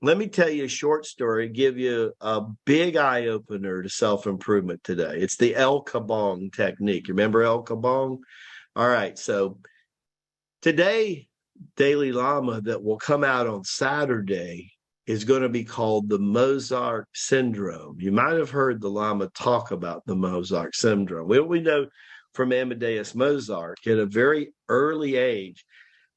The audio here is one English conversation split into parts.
let me tell you a short story, give you a big eye opener to self-improvement today. It's the El Kabong technique. Remember El Kabong? All right. So today, Daily Lama that will come out on Saturday is going to be called the Mozart Syndrome. You might have heard the Lama talk about the Mozart Syndrome. We know from Amadeus Mozart at a very early age,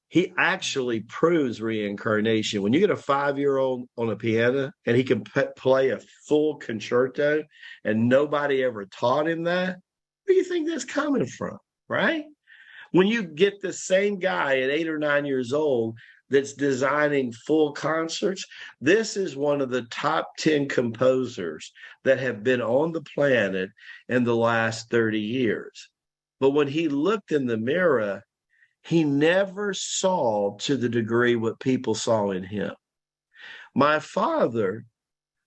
he actually proves reincarnation. When you get a 5-year-old on a piano and he can play a full concerto and nobody ever taught him that, where do you think that's coming from, right? When you get the same guy at 8 or 9 years old that's designing full concerts, this is one of the top 10 composers that have been on the planet in the last 30 years. But when he looked in the mirror, he never saw to the degree what people saw in him. My father,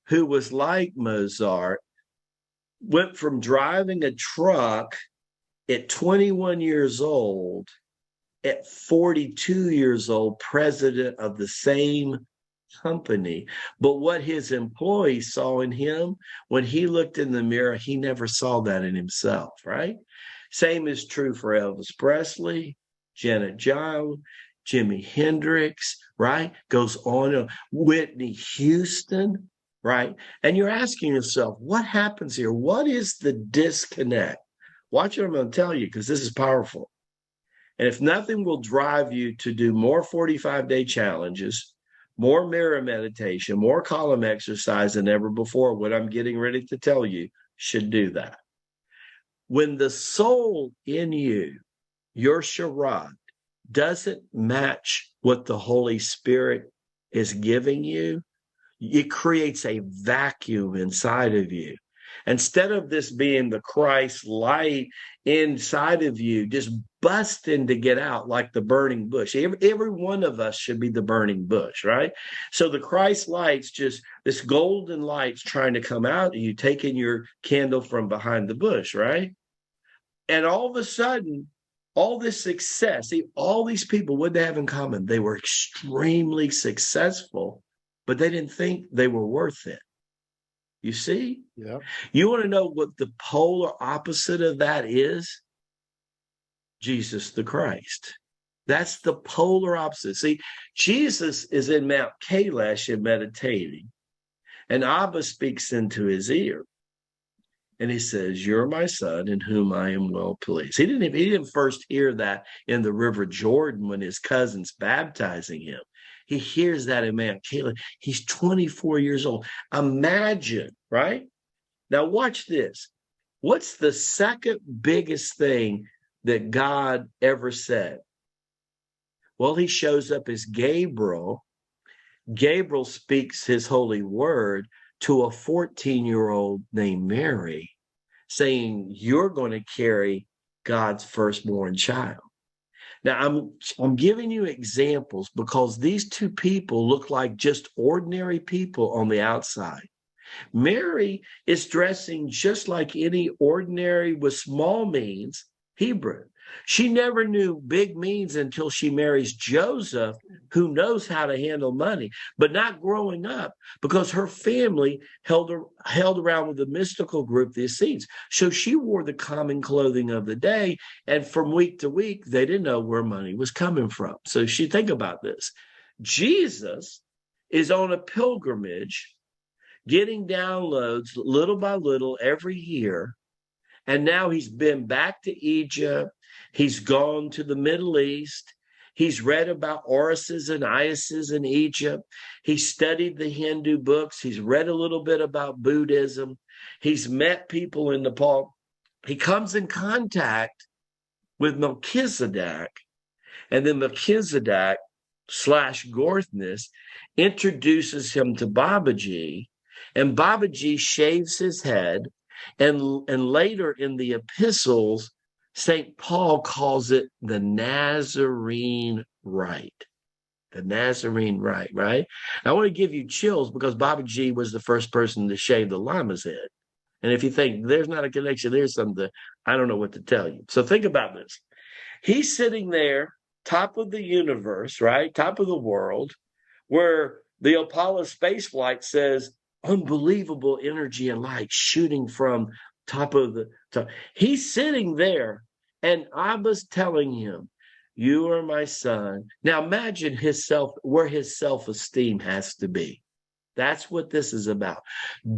who was like Mozart, went from driving a truck at 21 years old, at 42 years old, president of the same company. But what his employees saw in him, when he looked in the mirror, he never saw that in himself, right? Same is true for Elvis Presley, Janet Jackson, Jimi Hendrix, right? Goes on. Whitney Houston, right? And you're asking yourself, what happens here? What is the disconnect? Watch what I'm going to tell you, because this is powerful. And if nothing will drive you to do more 45-day challenges, more mirror meditation, more column exercise than ever before, what I'm getting ready to tell you should do that. When the soul in you, your charade, doesn't match what the Holy Spirit is giving you, it creates a vacuum inside of you. Instead of this being the Christ light inside of you, just busting to get out like the burning bush. Every one of us should be the burning bush, right? So the Christ light's just this golden light's trying to come out, and you taking your candle from behind the bush, right? And all of a sudden, all this success, see, all these people, what they have in common? They were extremely successful, but they didn't think they were worth it. You see? Yeah. You want to know what the polar opposite of that is? Jesus the Christ. That's the polar opposite. See, Jesus is in Mount Kailash and meditating, and Abba speaks into his ear. And he says, "You're my son in whom I am well pleased." He didn't first hear that in the River Jordan when his cousin's baptizing him. He hears that in Mount Caleb. He's 24 years old. Imagine, right? Now watch this. What's the second biggest thing that God ever said? Well, he shows up as Gabriel. Gabriel speaks his holy word to a 14-year-old named Mary, saying, "You're going to carry God's firstborn child." Now, I'm giving you examples because these two people look like just ordinary people on the outside. Mary is dressing just like any ordinary with small means Hebrew. She never knew big means until she marries Joseph, who knows how to handle money, but not growing up because her family held around with the mystical group, the Essenes. So she wore the common clothing of the day, and from week to week, they didn't know where money was coming from. So think about this. Jesus is on a pilgrimage, getting downloads little by little every year, and now he's been back to Egypt. He's gone to the Middle East. He's read about Osiris and Isis in Egypt. He studied the Hindu books. He's read a little bit about Buddhism. He's met people in Nepal. He comes in contact with Melchizedek, and then Melchizedek / Gorthness introduces him to Babaji, and Babaji shaves his head, and later in the epistles, St. Paul calls it the Nazarene rite. The Nazarene rite, right? I want to give you chills because Babaji was the first person to shave the Lama's head. And if you think there's not a connection, there's something, I don't know what to tell you. So think about this. He's sitting there, top of the universe, right? Top of the world, where The Apollo space flight says unbelievable energy and light shooting from top of the top. He's sitting there, and I was telling him, "You are my son." Now imagine where his self-esteem has to be. That's what this is about.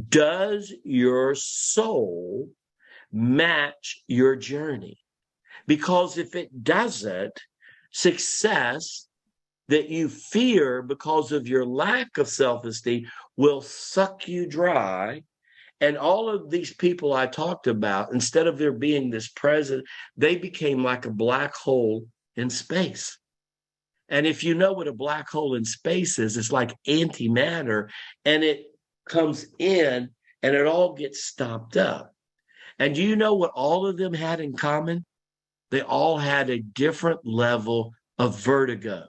Does your soul match your journey? Because if it doesn't, success that you fear because of your lack of self-esteem will suck you dry. And all of these people I talked about, instead of there being this present, they became like a black hole in space. And if you know what a black hole in space is, it's like antimatter, and it comes in and it all gets stopped up. And do you know what all of them had in common? They all had a different level of vertigo.